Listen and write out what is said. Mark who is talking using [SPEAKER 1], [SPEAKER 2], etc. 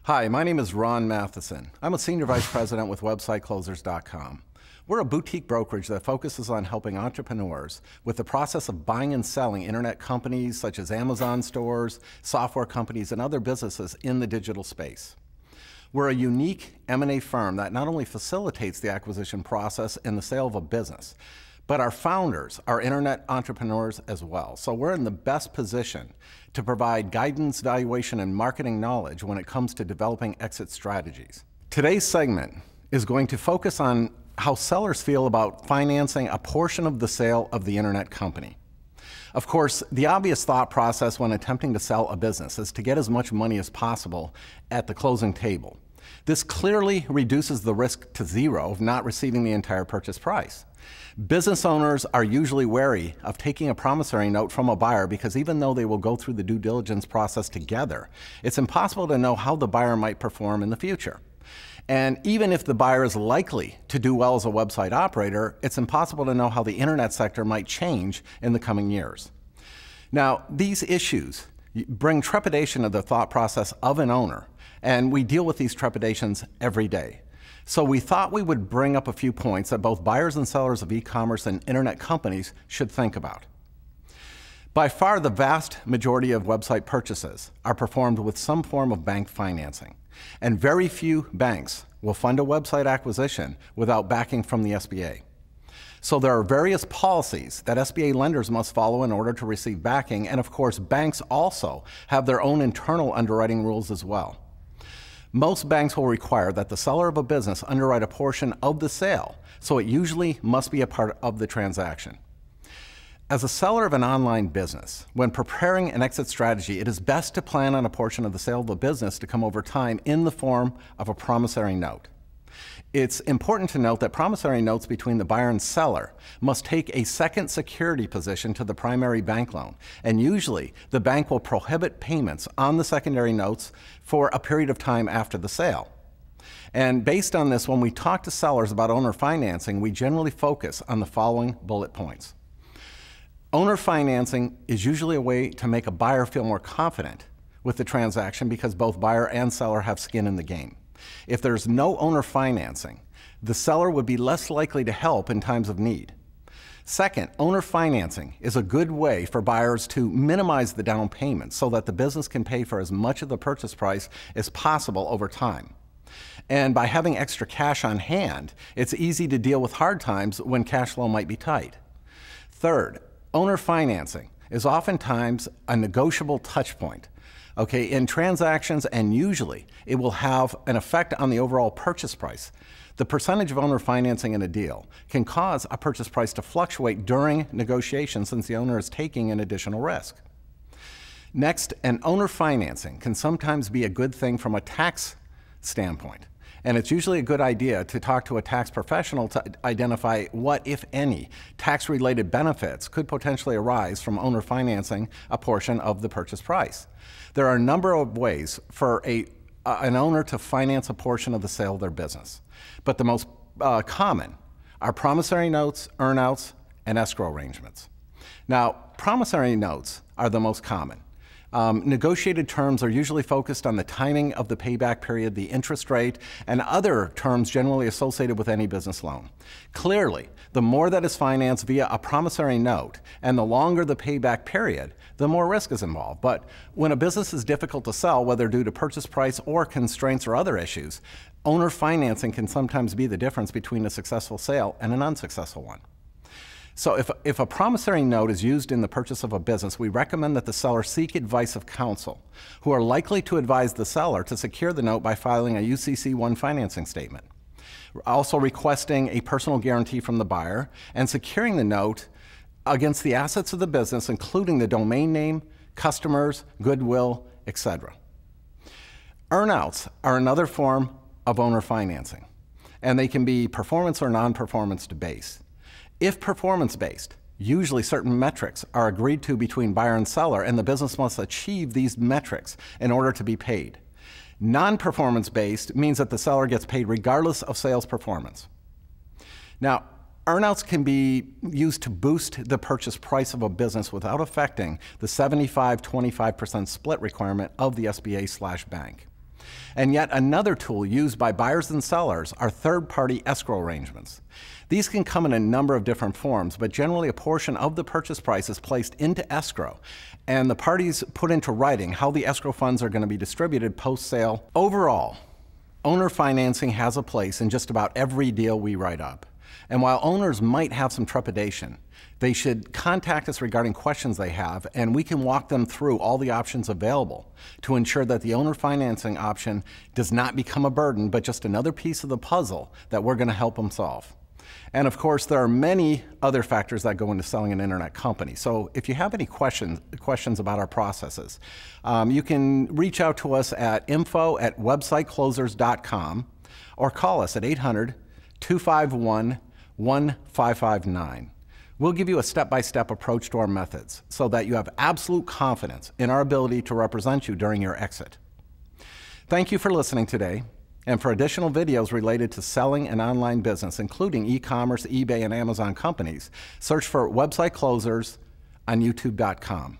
[SPEAKER 1] Hi, my name is Ron Matheson. I'm a Senior Vice President with WebsiteClosers.com. We're a boutique brokerage that focuses on helping entrepreneurs with the process of buying and selling internet companies such as Amazon stores, software companies, and other businesses in the digital space. We're a unique M&A firm that not only facilitates the acquisition process and the sale of a business, but our founders are internet entrepreneurs as well. So we're in the best position to provide guidance, valuation, and marketing knowledge when it comes to developing exit strategies. Today's segment is going to focus on how sellers feel about financing a portion of the sale of the internet company. Of course, the obvious thought process when attempting to sell a business is to get as much money as possible at the closing table. This clearly reduces the risk to zero of not receiving the entire purchase price. Business owners are usually wary of taking a promissory note from a buyer because even though they will go through the due diligence process together, it's impossible to know how the buyer might perform in the future. And even if the buyer is likely to do well as a website operator, it's impossible to know how the internet sector might change in the coming years. Now, these issues bring trepidation to the thought process of an owner, and we deal with these trepidations every day. So we thought we would bring up a few points that both buyers and sellers of e-commerce and internet companies should think about. By far, the vast majority of website purchases are performed with some form of bank financing, and very few banks will fund a website acquisition without backing from the SBA. So there are various policies that SBA lenders must follow in order to receive backing, and of course, banks also have their own internal underwriting rules as well. Most banks will require that the seller of a business underwrite a portion of the sale, so it usually must be a part of the transaction. As a seller of an online business, when preparing an exit strategy, it is best to plan on a portion of the sale of the business to come over time in the form of a promissory note. It's important to note that promissory notes between the buyer and seller must take a second security position to the primary bank loan, and usually the bank will prohibit payments on the secondary notes for a period of time after the sale. And based on this, when we talk to sellers about owner financing, we generally focus on the following bullet points. Owner financing is usually a way to make a buyer feel more confident with the transaction because both buyer and seller have skin in the game. If there's no owner financing, the seller would be less likely to help in times of need. Second, owner financing is a good way for buyers to minimize the down payment so that the business can pay for as much of the purchase price as possible over time. And by having extra cash on hand, it's easy to deal with hard times when cash flow might be tight. Third, owner financing is oftentimes a negotiable touch point. In transactions, and usually it will have an effect on the overall purchase price. The percentage of owner financing in a deal can cause a purchase price to fluctuate during negotiations since the owner is taking an additional risk. Next, an owner financing can sometimes be a good thing from a tax standpoint. And it's usually a good idea to talk to a tax professional to identify what, if any, tax-related benefits could potentially arise from owner financing a portion of the purchase price. There are a number of ways for an owner to finance a portion of the sale of their business, but the most common are promissory notes, earnouts, and escrow arrangements. Now, promissory notes are the most common. Negotiated terms are usually focused on the timing of the payback period, the interest rate, and other terms generally associated with any business loan. Clearly, the more that is financed via a promissory note and the longer the payback period, the more risk is involved. But when a business is difficult to sell, whether due to purchase price or constraints or other issues, owner financing can sometimes be the difference between a successful sale and an unsuccessful one. So if a promissory note is used in the purchase of a business, we recommend that the seller seek advice of counsel, who are likely to advise the seller to secure the note by filing a UCC-1 financing statement, also requesting a personal guarantee from the buyer, and securing the note against the assets of the business, including the domain name, customers, goodwill, etc. Earnouts are another form of owner financing, and they can be performance or non-performance based. If performance-based, usually certain metrics are agreed to between buyer and seller, and the business must achieve these metrics in order to be paid. Non-performance-based means that the seller gets paid regardless of sales performance. Now, earnouts can be used to boost the purchase price of a business without affecting the 75-25% split requirement of the SBA/bank. And yet another tool used by buyers and sellers are third-party escrow arrangements. These can come in a number of different forms, but generally a portion of the purchase price is placed into escrow, and the parties put into writing how the escrow funds are going to be distributed post-sale. Overall, owner financing has a place in just about every deal we write up. And while owners might have some trepidation, they should contact us regarding questions they have, and we can walk them through all the options available to ensure that the owner financing option does not become a burden, but just another piece of the puzzle that we're going to help them solve. And of course, there are many other factors that go into selling an internet company. So if you have any questions about our processes, you can reach out to us at info@websiteclosers.com or call us at 800-251-1559. We'll give you a step-by-step approach to our methods so that you have absolute confidence in our ability to represent you during your exit. Thank you for listening today. And for additional videos related to selling an online business, including e-commerce, eBay, and Amazon companies, search for Website Closers on YouTube.com.